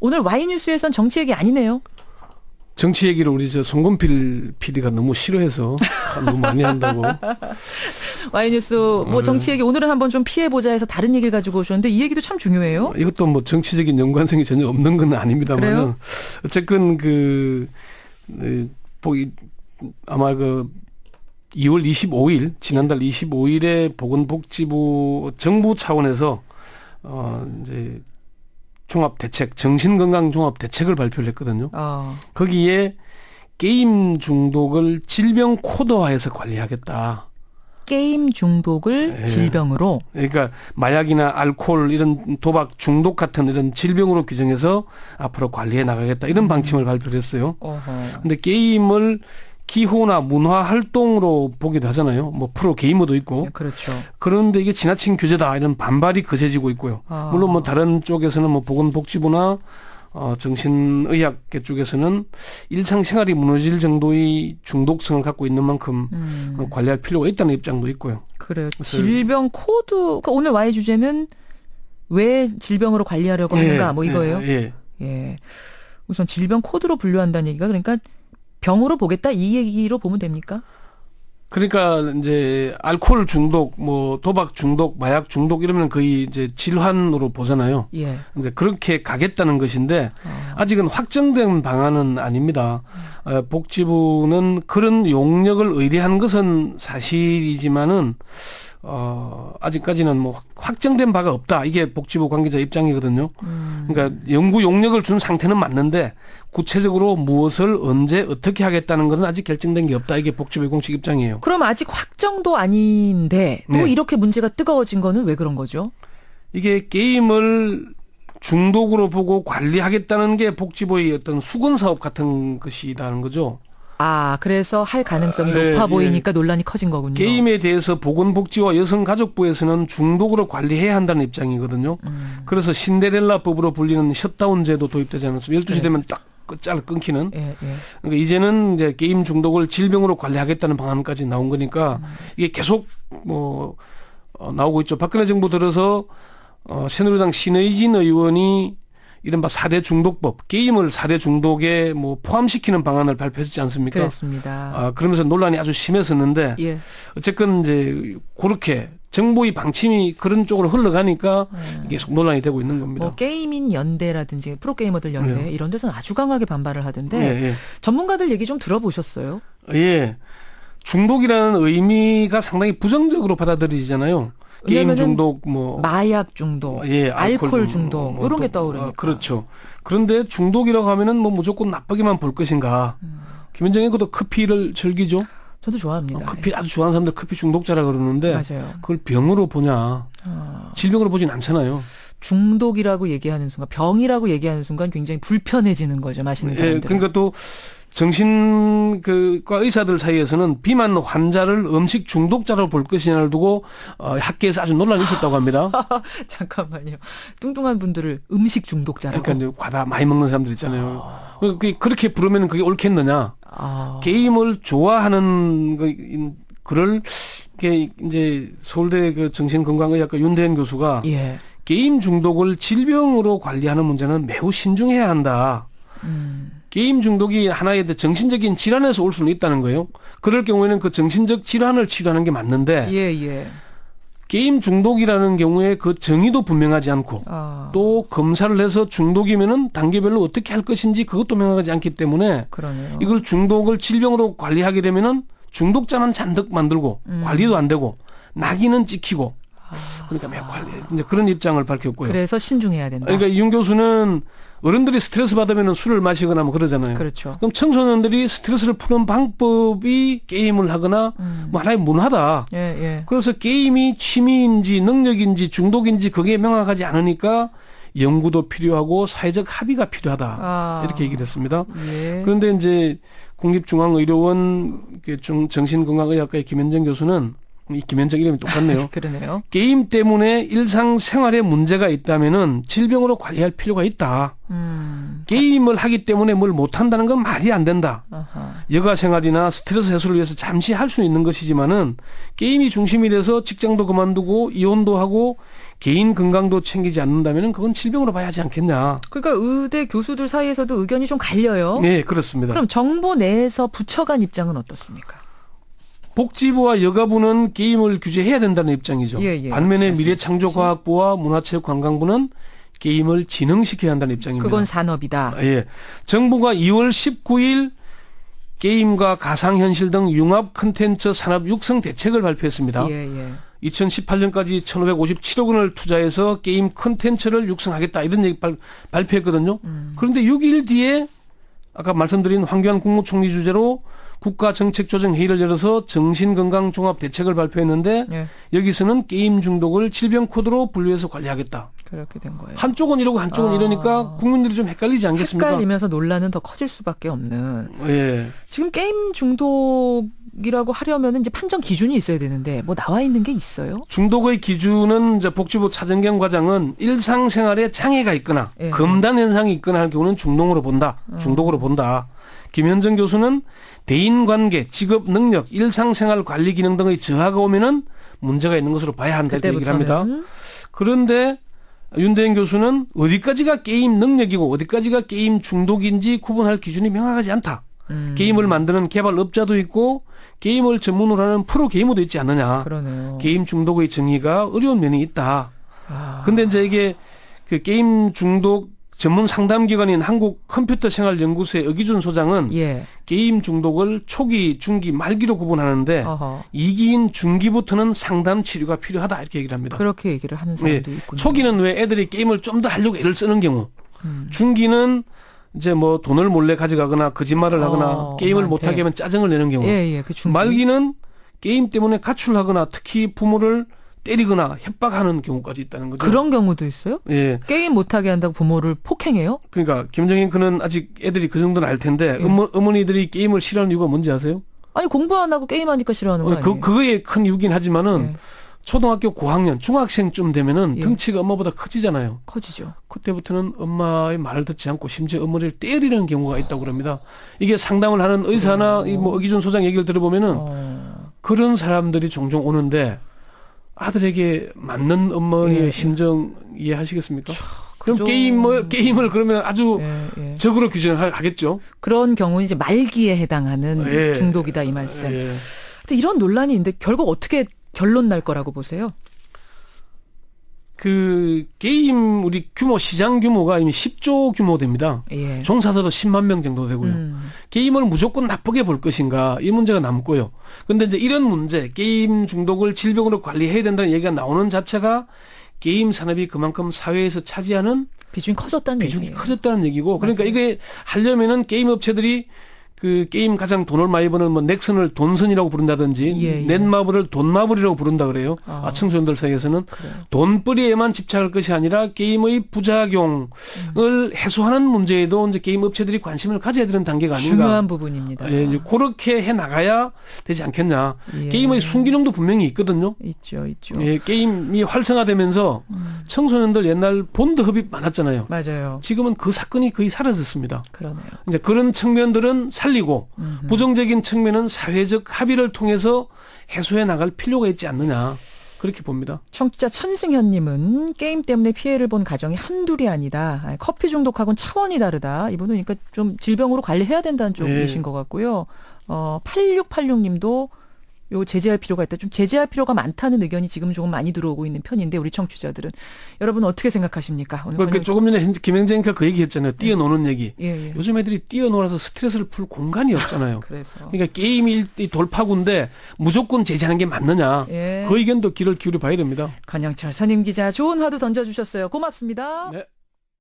오늘 와이뉴스에선 정치 얘기 아니네요. 정치 얘기를 우리 송건필 PD가 너무 싫어해서 너무 많이 한다고. 와이뉴스 뭐 정치 얘기 오늘은 한번 좀 피해보자 해서 다른 얘기를 가지고 오셨는데 이 얘기도 참 중요해요. 이것도 뭐 정치적인 연관성이 전혀 없는 건 아닙니다만 그래요? 어쨌든 아마 2월 25일 지난달 25일에 보건복지부 정부 차원에서 이제 종합대책 정신건강 종합대책을 발표를 했거든요. 거기에 게임 중독을 질병 코드화해서 관리하겠다. 게임 중독을 질병으로. 그러니까 마약이나 알코올 이런 도박 중독 같은 이런 질병으로 규정해서 앞으로 관리해 나가겠다. 이런 방침을 발표를 했어요. 그런데 게임을 기호나 문화 활동으로 보기도 하잖아요. 뭐 프로 게이머도 있고. 그렇죠. 그런데 이게 지나친 규제다 이런 반발이 거세지고 있고요. 물론 뭐 다른 쪽에서는 뭐 보건복지부나 정신의학계 쪽에서는 일상생활이 무너질 정도의 중독성을 갖고 있는 만큼 관리할 필요가 있다는 입장도 있고요. 그래요. 질병 코드. 그러니까 오늘 와의 주제는 왜 질병으로 관리하려고 하는가 뭐 이거예요. 예. 우선 질병 코드로 분류한다는 얘기가 그러니까 병으로 보겠다 이 얘기로 보면 됩니까? 그러니까 이제 알코올 중독, 뭐 도박 중독, 마약 중독 이러면 거의 이제 질환으로 보잖아요. 예. 이제 그렇게 가겠다는 것인데 아직은 확정된 방안은 아닙니다. 복지부는 그런 용역을 의뢰한 것은 사실이지만은 아직까지는 뭐 확정된 바가 없다. 이게 복지부 관계자 입장이거든요. 그러니까 연구 용역을 준 상태는 맞는데 구체적으로 무엇을 언제 어떻게 하겠다는 것은 아직 결정된 게 없다. 이게 복지부의 공식 입장이에요. 그럼 아직 확정도 아닌데 또 이렇게 문제가 뜨거워진 거는 왜 그런 거죠? 이게 게임을 중독으로 보고 관리하겠다는 게 복지부의 어떤 수건 사업 같은 것이라는 거죠. 그래서 할 가능성이 높아 보이니까 논란이 커진 거군요. 게임에 대해서 보건복지와 여성가족부에서는 중독으로 관리해야 한다는 입장이거든요. 그래서 신데렐라법으로 불리는 셧다운 제도 도입되지 않았습니까? 12시 되면 딱 끊기는. 그러니까 이제는 이제 게임 중독을 질병으로 관리하겠다는 방안까지 나온 거니까 이게 계속 나오고 있죠. 박근혜 정부 들어서 새누리당 신의진 의원이 이른바 4대 중독법, 게임을 4대 중독에 뭐 포함시키는 방안을 발표했지 않습니까? 그렇습니다. 그러면서 논란이 아주 심했었는데 어쨌든 이제 그렇게 정부의 방침이 그런 쪽으로 흘러가니까 계속 논란이 되고 있는 겁니다. 뭐 게이밍 연대라든지 프로게이머들 연대 이런 데서는 아주 강하게 반발을 하던데 전문가들 얘기 좀 들어보셨어요? 예. 중독이라는 의미가 상당히 부정적으로 받아들이잖아요. 게임 중독, 마약 중독, 알코올 중독 이런 게 떠오르니까. 그렇죠. 그런데 중독이라고 하면은 뭐 무조건 나쁘게만 볼 것인가? 김현정이 그도 커피를 즐기죠. 저도 좋아합니다. 커피 아주 좋아하는 사람들 커피 중독자라 그러는데 맞아요. 그걸 병으로 보냐? 질병으로 보진 않잖아요. 중독이라고 얘기하는 순간, 병이라고 얘기하는 순간 굉장히 불편해지는 거죠. 마시는 사람들. 그러니까 또 정신과 의사들 사이에서는 비만 환자를 음식 중독자로 볼 것이냐를 두고 학계에서 아주 논란이 있었다고 합니다. 잠깐만요. 뚱뚱한 분들을 음식 중독자라고. 그러니까 과다 많이 먹는 사람들 있잖아요. 그렇게 부르면 그게 옳겠느냐? 게임을 좋아하는 그럴 게 이제 서울대 그 정신건강의학과 윤대현 교수가 게임 중독을 질병으로 관리하는 문제는 매우 신중해야 한다. 게임 중독이 하나의 정신적인 질환에서 올 수는 있다는 거예요. 그럴 경우에는 그 정신적 질환을 치료하는 게 맞는데 게임 중독이라는 경우에 그 정의도 분명하지 않고 또 검사를 해서 중독이면은 단계별로 어떻게 할 것인지 그것도 명확하지 않기 때문에 그러네요. 이걸 중독을 질병으로 관리하게 되면은 중독자만 잔뜩 만들고 관리도 안 되고 낙인은 찍히고 그러니까 매우 이제 그런 입장을 밝혔고요. 그래서 신중해야 된다. 그러니까 이윤 교수는 어른들이 스트레스 받으면 술을 마시거나 뭐 그러잖아요. 그렇죠. 그럼 청소년들이 스트레스를 푸는 방법이 게임을 하거나 뭐 하나의 문화다. 그래서 게임이 취미인지 능력인지 중독인지 그게 명확하지 않으니까 연구도 필요하고 사회적 합의가 필요하다. 이렇게 얘기를 했습니다. 그런데 이제 국립중앙의료원 정신건강의학과의 김현정 교수는 이 김현정 이름이 똑같네요. 그러네요. 게임 때문에 일상생활에 문제가 있다면은 질병으로 관리할 필요가 있다. 게임을 하기 때문에 뭘 못한다는 건 말이 안 된다. 여가 생활이나 스트레스 해소를 위해서 잠시 할 수 있는 것이지만은 게임이 중심이 돼서 직장도 그만두고 이혼도 하고 개인 건강도 챙기지 않는다면은 그건 질병으로 봐야 하지 않겠냐. 그러니까 의대 교수들 사이에서도 의견이 좀 갈려요. 네, 그렇습니다. 그럼 정부 내에서 부처 간 입장은 어떻습니까? 복지부와 여가부는 게임을 규제해야 된다는 입장이죠. 예, 반면에 미래창조과학부와 문화체육관광부는 게임을 진흥시켜야 한다는 입장입니다. 그건 산업이다. 예. 정부가 2월 19일 게임과 가상현실 등 융합 콘텐츠 산업 육성 대책을 발표했습니다. 2018년까지 1,557억 원을 투자해서 게임 콘텐츠를 육성하겠다 이런 얘기 발표했거든요. 그런데 6일 뒤에 아까 말씀드린 황교안 국무총리 주재로 국가정책조정회의를 열어서 정신건강종합 대책을 발표했는데 여기서는 게임 중독을 질병 코드로 분류해서 관리하겠다. 그렇게 된 거예요. 한쪽은 이러고 한쪽은 이러니까 국민들이 좀 헷갈리지 않겠습니까? 헷갈리면서 논란은 더 커질 수밖에 없는. 예. 지금 게임 중독이라고 하려면 이제 판정 기준이 있어야 되는데 뭐 나와 있는 게 있어요? 중독의 기준은 이제 복지부 차정경 과장은 일상생활에 장애가 있거나 금단 현상이 있거나 할 경우는 중독으로 본다. 중독으로 본다. 김현정 교수는 대인관계, 직업 능력, 일상생활 관리 기능 등의 저하가 오면은 문제가 있는 것으로 봐야 한다 이렇게 얘기를 합니다. 그런데 윤대현 교수는 어디까지가 게임 능력이고 어디까지가 게임 중독인지 구분할 기준이 명확하지 않다. 게임을 만드는 개발업자도 있고 게임을 전문으로 하는 프로 게이머도 있지 않느냐. 그러네요. 게임 중독의 정의가 어려운 면이 있다. 근데 이제 이게 그 게임 중독 전문 상담기관인 한국컴퓨터생활연구소의 어기준 소장은 게임 중독을 초기, 중기, 말기로 구분하는데 2기인 중기부터는 상담 치료가 필요하다 이렇게 얘기를 합니다. 그렇게 얘기를 하는 사람도 있군요. 초기는 왜 애들이 게임을 좀 더 하려고 애를 쓰는 경우, 중기는 이제 뭐 돈을 몰래 가져가거나 거짓말을 하거나 게임을 못하게 하면 짜증을 내는 경우, 말기는 게임 때문에 가출하거나 특히 부모를 때리거나 협박하는 경우까지 있다는 거죠. 그런 경우도 있어요? 예. 게임 못하게 한다고 부모를 폭행해요? 그러니까 김정인 그는 아직 애들이 그 정도는 알 텐데 어머니들이 게임을 싫어하는 이유가 뭔지 아세요? 아니 공부 안 하고 게임하니까 싫어하는 거 아니에요? 그거에 큰 이유긴 하지만은 초등학교 고학년, 중학생쯤 되면은 덩치가 엄마보다 커지잖아요. 커지죠. 그때부터는 엄마의 말을 듣지 않고 심지어 어머니를 때리는 경우가 있다고 그럽니다. 이게 상담을 하는 의사나 뭐 어기준 소장 얘기를 들어보면은 그런 사람들이 종종 오는데 아들에게 맞는 어머니의 심정 이해하시겠습니까? 그럼 게임을 그러면 아주 적으로 규정하겠죠. 그런 경우는 이제 말기에 해당하는 중독이다 이 말씀. 근데 이런 논란이 있는데 결국 어떻게 결론 날 거라고 보세요? 그 게임 우리 규모 시장 규모가 이미 10조 규모 됩니다. 종사자도 10만 명 정도 되고요. 게임을 무조건 나쁘게 볼 것인가 이 문제가 남고요. 근데 이제 이런 문제 게임 중독을 질병으로 관리해야 된다는 얘기가 나오는 자체가 게임 산업이 그만큼 사회에서 차지하는 비중이 커졌다는 얘기고 그러니까 이게 하려면은 게임 업체들이 그 게임 가장 돈을 많이 버는 뭐 넥슨을 돈선이라고 부른다든지 넷마블을 돈마블이라고 부른다 그래요. 청소년들 사이에서는 돈벌이에만 집착할 것이 아니라 게임의 부작용을 해소하는 문제에도 이제 게임 업체들이 관심을 가져야 되는 단계가 아닌가. 중요한 부분입니다. 그렇게 해 나가야 되지 않겠냐. 게임의 순기능도 분명히 있거든요. 있죠. 게임이 활성화되면서 청소년들 옛날 본드 흡입 많았잖아요. 맞아요. 지금은 그 사건이 거의 사라졌습니다. 그러네요. 이제 그런 측면들은 살리고 부정적인 측면은 사회적 합의를 통해서 해소해 나갈 필요가 있지 않느냐 그렇게 봅니다. 청취자 천승현님은 게임 때문에 피해를 본 가정이 한둘이 아니다. 커피 중독하고는 차원이 다르다. 이분은 그러니까 좀 질병으로 관리해야 된다는 쪽이신 것 같고요. 8686님도 요 제재할 필요가 있다. 좀 제재할 필요가 많다는 의견이 지금 조금 많이 들어오고 있는 편인데 우리 청취자들은 여러분 어떻게 생각하십니까? 오늘 조금 전에 김영재님께서 그 얘기했잖아요. 뛰어노는 얘기. 요즘 애들이 뛰어놀아서 스트레스를 풀 공간이 없잖아요. 그러니까 게임이 돌파구인데 무조건 제재하는 게 맞느냐. 그 의견도 귀를 기울여 봐야 됩니다. 권영철 선임 기자 좋은 화두 던져주셨어요. 고맙습니다. 네.